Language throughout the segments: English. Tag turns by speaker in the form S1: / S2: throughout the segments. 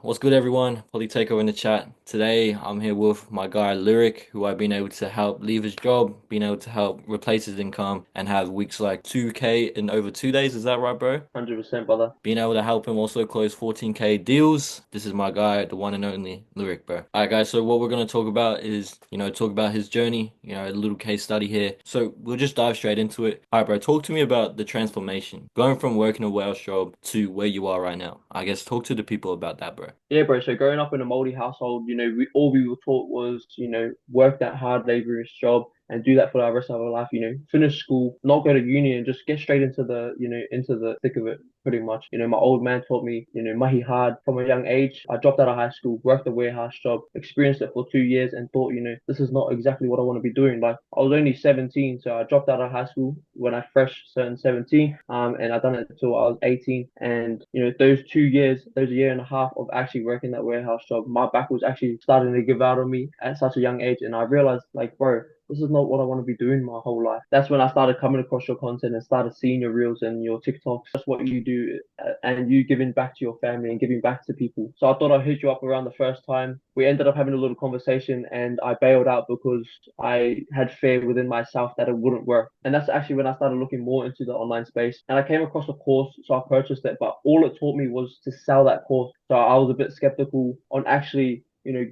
S1: What's good, everyone? Toko in the chat. Today, I'm here with my guy Lyric, who I've been able to help leave his job, been able to help replace his income, and have weeks like 2K in over 2 days. Is that right, bro?
S2: 100% brother.
S1: Being able to help him also close 14K deals. This is my guy, the one and only Lyric, bro. All right, guys. So what we're gonna talk about is, talk about his journey. A little case study here. So we'll just dive straight into it. All right, bro. Talk to me about the transformation, going from working a warehouse job to where you are right now. I guess talk to the people about that, bro.
S2: Yeah, bro. So growing up in a Māori household, we were taught was, work that hard, laborious job and do that for the rest of our life. Finish school, not go to uni, and just get straight into into the thick of it. Pretty much. My old man taught me, mahi hard from a young age. I dropped out of high school, worked a warehouse job, experienced it for 2 years, and thought, this is not exactly what I want to be doing. Like I was only 17, so I dropped out of high school when I fresh turned 17. And I done it until I was 18. And those 2 years, those a year and a half of actually working that warehouse job, my back was actually starting to give out on me at such a young age, and I realized, like, bro, this is not what I want to be doing my whole life. That's when I started coming across your content and started seeing your reels and your TikToks. That's what you do, and you giving back to your family and giving back to people. So I thought I'd hit you up around the first time. We ended up having a little conversation, and I bailed out because I had fear within myself that it wouldn't work. And that's actually when I started looking more into the online space. And I came across a course, so I purchased it. But all it taught me was to sell that course. So I was a bit skeptical on actually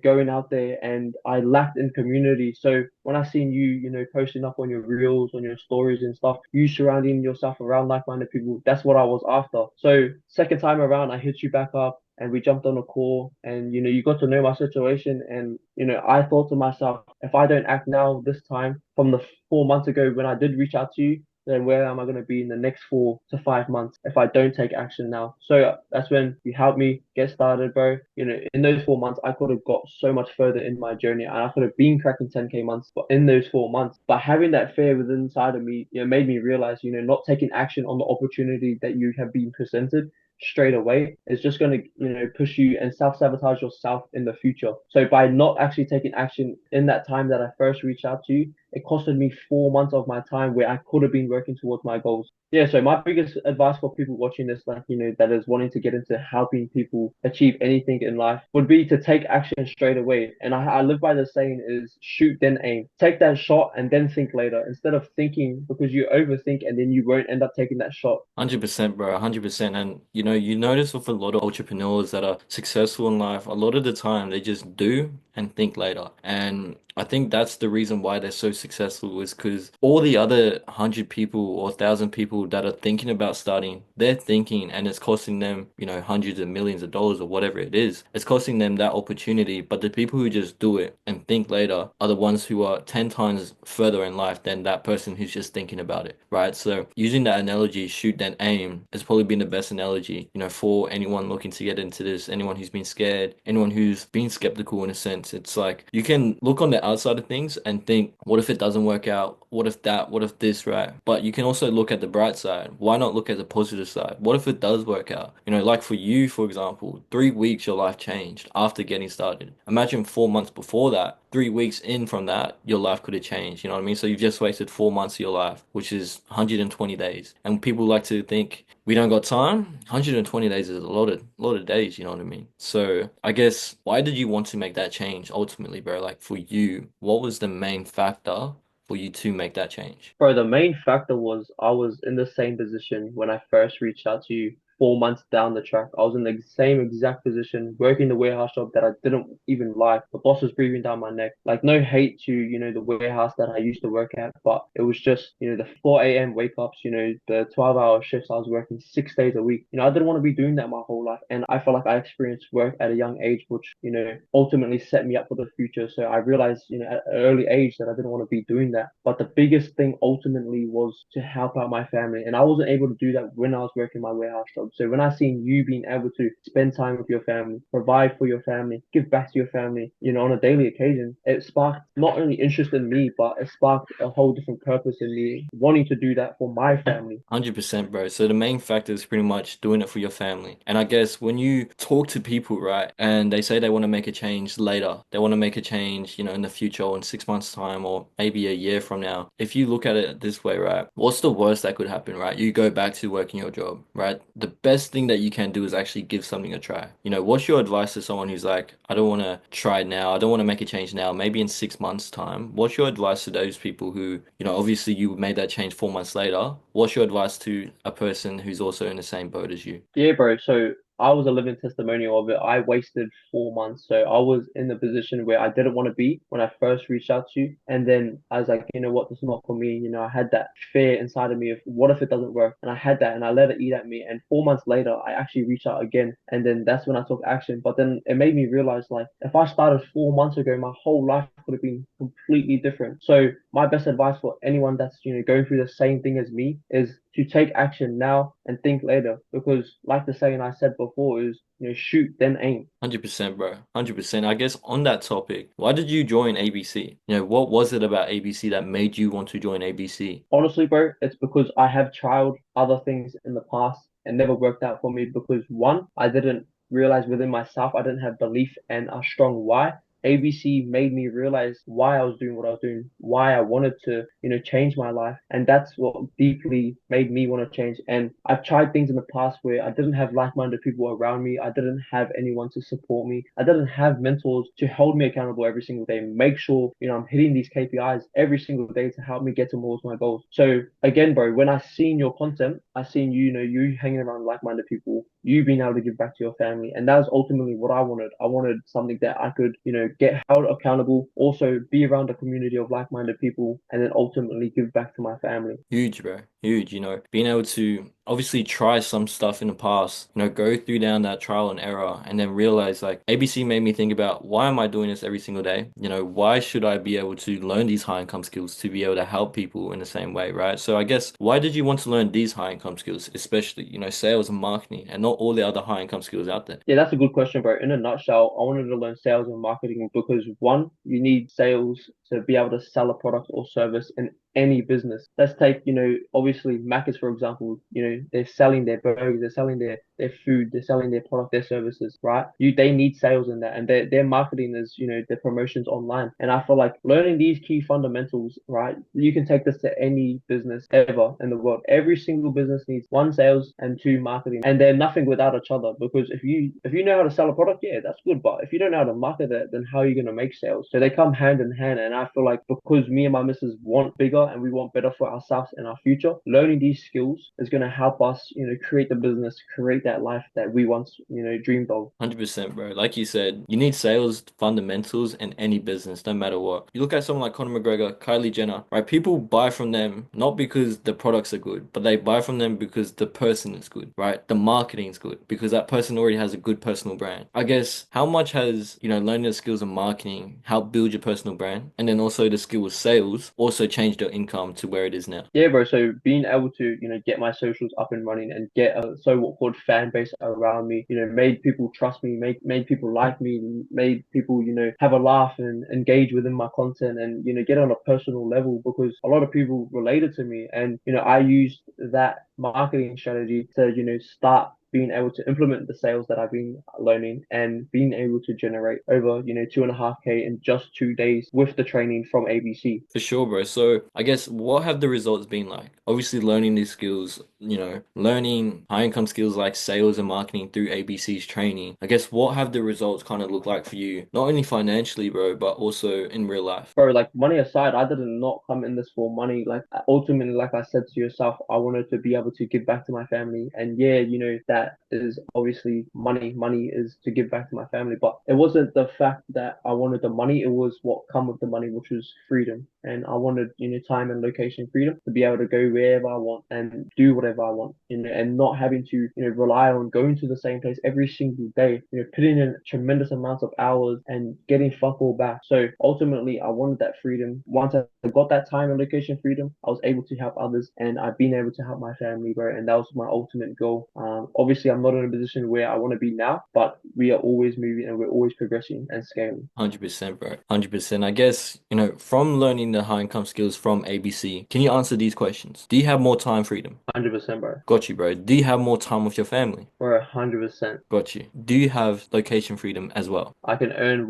S2: going out there, and I lacked in community. So when I seen you, posting up on your reels, on your stories and stuff, you surrounding yourself around like-minded people, that's what I was after. So second time around, I hit you back up and we jumped on a call, and you got to know my situation, and I thought to myself, if I don't act now this time from the 4 months ago when I did reach out to you, then where am I going to be in the next 4 to 5 months if I don't take action now? So that's when you helped me get started, bro. In those 4 months, I could have got so much further in my journey, and I could have been cracking 10K months, but in those 4 months, but having that fear within inside of me, made me realize, not taking action on the opportunity that you have been presented straight away is just going to push you and self-sabotage yourself in the future. So by not actually taking action in that time that I first reached out to you, it costed me 4 months of my time where I could have been working towards my goals. Yeah, so my biggest advice for people watching this, like, that is wanting to get into helping people achieve anything in life would be to take action straight away. And I live by the saying is shoot, then aim. Take that shot and then think later instead of thinking, because you overthink and then you won't end up taking that shot.
S1: 100%, bro, 100%. And you notice with a lot of entrepreneurs that are successful in life, a lot of the time they just do and think later. And I think that's the reason why they're so successful is because all the other 100 people or 1,000 people that are thinking about starting, they're thinking and it's costing them, hundreds of millions of dollars or whatever it is. It's costing them that opportunity. But the people who just do it and think later are the ones who are 10 times further in life than that person who's just thinking about it, right? So using that analogy, shoot then aim, has probably been the best analogy, for anyone looking to get into this, anyone who's been scared, anyone who's been skeptical in a sense. It's like you can look on the outside of things and think, what if it doesn't work out? What if that? What if this, right? But you can also look at the bright side. Why not look at the positive side? What if it does work out? Like for you, for example, 3 weeks your life changed after getting started. Imagine 4 months before that. 3 weeks in from that, your life could have changed. You know what I mean? So you've just wasted 4 months of your life, which is 120 days. And people like to think we don't got time. 120 days is a lot of days, you know what I mean? So I guess why did you want to make that change ultimately, bro? Like for you, what was the main factor for you to make that change?
S2: Bro, the main factor was I was in the same position when I first reached out to you 4 months down the track. I was in the same exact position, working the warehouse job that I didn't even like. The boss was breathing down my neck. Like, no hate to, the warehouse that I used to work at, but it was just, the 4 a.m. wake ups, the 12-hour shifts I was working 6 days a week. I didn't want to be doing that my whole life. And I felt like I experienced work at a young age, which, ultimately set me up for the future. So I realized, at an early age that I didn't want to be doing that. But the biggest thing ultimately was to help out my family. And I wasn't able to do that when I was working my warehouse job. So when I seen you being able to spend time with your family, provide for your family, give back to your family, on a daily occasion, it sparked not only interest in me, but it sparked a whole different purpose in me wanting to do that for my family.
S1: 100%, bro. So the main factor is pretty much doing it for your family. And I guess when you talk to people, right, and they say they want to make a change later, they want to make a change, in the future or in 6 months' time or maybe a year from now. If you look at it this way, right, what's the worst that could happen, right? You go back to working your job, right? The best thing that you can do is actually give something a try. You know, what's your advice to someone who's like, I don't want to try it now, I don't want to make a change now, maybe in 6 months' time? What's your advice to those people who, you know, obviously you made that change 4 months later? What's your advice to a person who's also in the same boat as you?
S2: Yeah, bro. So I was a living testimonial of it. I wasted 4 months. So I was in the position where I didn't want to be when I first reached out to you. And then I was like, you know what, this is not for me. You know, I had that fear inside of me of what if it doesn't work? And I had that and I let it eat at me. And 4 months later, I actually reached out again. And then that's when I took action. But then it made me realize like if I started 4 months ago, my whole life could have been completely different. So my best advice for anyone that's, you know, going through the same thing as me is to take action now and think later. Because like the saying I said before is, you know, shoot then aim.
S1: 100%, bro. 100%. I guess on that topic, why did you join ABC? You know, what was it about ABC that made you want to join ABC?
S2: Honestly, bro, it's because I have tried other things in the past and never worked out for me because one, I didn't realize within myself I didn't have belief and a strong why. ABC made me realize why I was doing what I was doing, why I wanted to, you know, change my life. And that's what deeply made me want to change. And I've tried things in the past where I didn't have like-minded people around me. I didn't have anyone to support me. I didn't have mentors to hold me accountable every single day, make sure, you know, I'm hitting these KPIs every single day to help me get towards my goals. So again, bro, when I seen your content, I seen you, you know, you hanging around like-minded people, you being able to give back to your family. And that was ultimately what I wanted. I wanted something that I could, you know, get held accountable, also be around a community of like-minded people, and then ultimately give back to my family.
S1: Huge, bro. Huge, you know, being able to obviously try some stuff in the past, you know, go through down that trial and error and then realize like ABC made me think about why am I doing this every single day? You know, why should I be able to learn these high income skills to be able to help people in the same way, right? So I guess why did you want to learn these high income skills, especially, you know, sales and marketing and not all the other high income skills out there?
S2: Yeah, that's a good question, bro. In a nutshell, I wanted to learn sales and marketing because one, you need sales to be able to sell a product or service in any business. Let's take, you know, obviously Macca's, for example, you know, they're selling their burgers, they're selling their food, they're selling their product, their services, right? They need sales in that and their marketing is, you know, their promotions online. And I feel like learning these key fundamentals, right? You can take this to any business ever in the world. Every single business needs one sales and two marketing, and they're nothing without each other. Because if you know how to sell a product, yeah, that's good. But if you don't know how to market it, then how are you going to make sales? So they come hand in hand. And I feel like because me and my missus want bigger and we want better for ourselves and our future, learning these skills is going to help us, you know, create the business, create that life that we once, you know, dreamed of.
S1: 100%, bro. Like you said, you need sales fundamentals in any business, no matter what. You look at someone like Conor McGregor, Kylie Jenner, right? People buy from them not because the products are good, but they buy from them because the person is good, right? The marketing is good because that person already has a good personal brand. I guess how much has, you know, learning the skills of marketing helped build your personal brand? And then also the skill of sales also changed your income to where it is now.
S2: Yeah, bro. So being able to, you know, get my socials up and running and get a so what called fan base around me, you know, made people trust me, made people like me, made people, you know, have a laugh and engage within my content and, you know, get on a personal level because a lot of people related to me. And, you know, I used that marketing strategy to, you know, start being able to implement the sales that I've been learning and being able to generate over, you know, 2.5K in just 2 days with the training from ABC.
S1: For sure, bro. So I guess what have the results been like? Obviously, learning these skills, you know, learning high income skills like sales and marketing through ABC's training. I guess what have the results kind of look like for you? Not only financially, bro, but also in real life.
S2: Bro, like money aside, I did not come in this for money. Like ultimately, like I said to yourself, I wanted to be able to give back to my family. And yeah, you know, that is obviously money. Money is to give back to my family. But it wasn't the fact that I wanted the money, it was what come with the money, which was freedom. And I wanted, you know, time and location freedom to be able to go wherever I want and do whatever I want, you know, and not having to, you know, rely on going to the same place every single day, you know, putting in tremendous amounts of hours and getting fuck all back. So ultimately, I wanted that freedom. Once I got that time and location freedom, I was able to help others and I've been able to help my family, bro. And that was my ultimate goal. Obviously, I'm not in a position where I want to be now, but we are always moving and we're always progressing and scaling.
S1: 100%, bro. 100%. I guess, you know, from learning the high income skills from ABC, can you answer these questions? Do you have more time freedom?
S2: 100%, bro.
S1: Got you, bro. Do you have more time with your family?
S2: We're 100%.
S1: Got you. Do you have location freedom as well?
S2: I can earn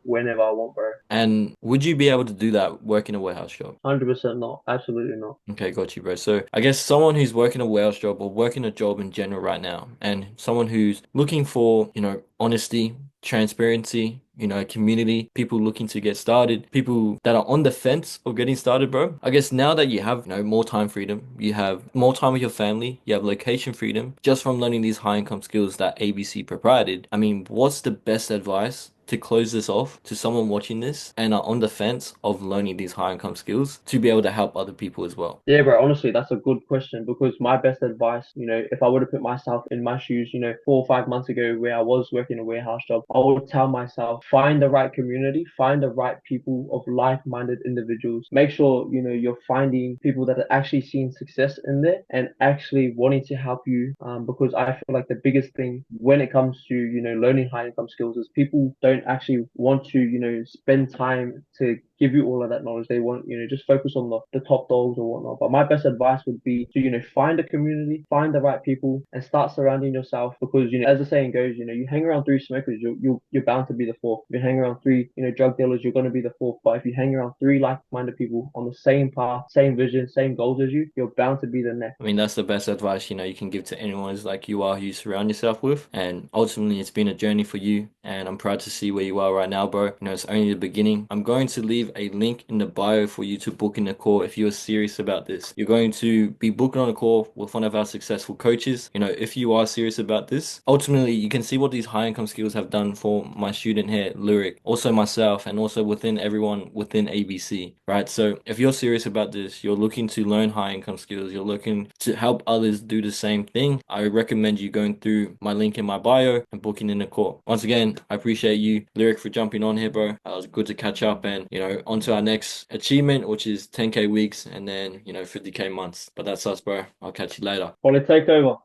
S2: whenever I want, bro.
S1: And would you be able to do that working a warehouse job?
S2: 100% not. Absolutely not.
S1: Okay, got you, bro. So I guess someone who's working a warehouse job or working a job in general right now, and someone who's looking for, honesty, transparency, community, people looking to get started, people that are on the fence of getting started, bro. I guess now that you have, more time freedom, you have more time with your family, you have location freedom, just from learning these high income skills that ABC provided. I mean, what's the best advice to close this off to someone watching this and are on the fence of learning these high income skills to be able to help other people as well?
S2: Yeah, bro, honestly, that's a good question because my best advice, if I would have put myself in my shoes, 4 or 5 months ago where I was working a warehouse job, I would tell myself, find the right community, find the right people of like-minded individuals. Make sure, you're finding people that are actually seeing success in there and actually wanting to help you. Because I feel like the biggest thing when it comes to, learning high income skills is people don't actually want to, spend time to give you all of that knowledge. They want, just focus on the top dogs or whatnot. But my best advice would be to, find a community, find the right people, and start surrounding yourself because, as the saying goes, you hang around three smokers, you're bound to be the fourth. If you hang around three, drug dealers, you're going to be the fourth. But if you hang around three like-minded people on the same path, same vision, same goals as you, you're bound to be the next.
S1: I mean, that's the best advice, you can give to anyone is like you are who you surround yourself with. And ultimately, it's been a journey for you. And I'm proud to see where you are right now, bro. It's only the beginning. I'm going to leave a link in the bio for you to book in a call if you're serious about this. You're going to be booking on a call with one of our successful coaches. If you are serious about this, ultimately, you can see what these high income skills have done for my student here, Lyric, also myself, and also within everyone within ABC, right? So if you're serious about this, you're looking to learn high income skills, you're looking to help others do the same thing, I recommend you going through my link in my bio and booking in a call. Once again, I appreciate you, Lyric, for jumping on here, bro. It was good to catch up and, on to our next achievement, which is 10K weeks and then, 50K months. But that's us, bro. I'll catch you later.
S2: Probably take over.